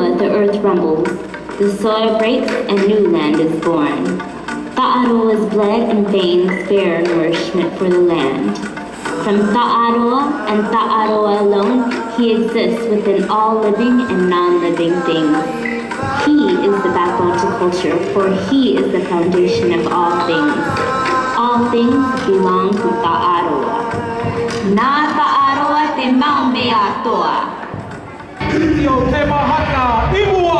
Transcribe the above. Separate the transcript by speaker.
Speaker 1: Ta'aroa, the earth rumbles, the soil breaks, and new land is born. Ta'aroa's blood and veins bear nourishment for the land. From Ta'aroa and Ta'aroa alone, he exists within all living and non-living things. He is the backbone to culture, for he is the foundation of all things. All things belong to Ta'aroa. Na Ta'aroa te maumea toa.
Speaker 2: Io te mahana, imua!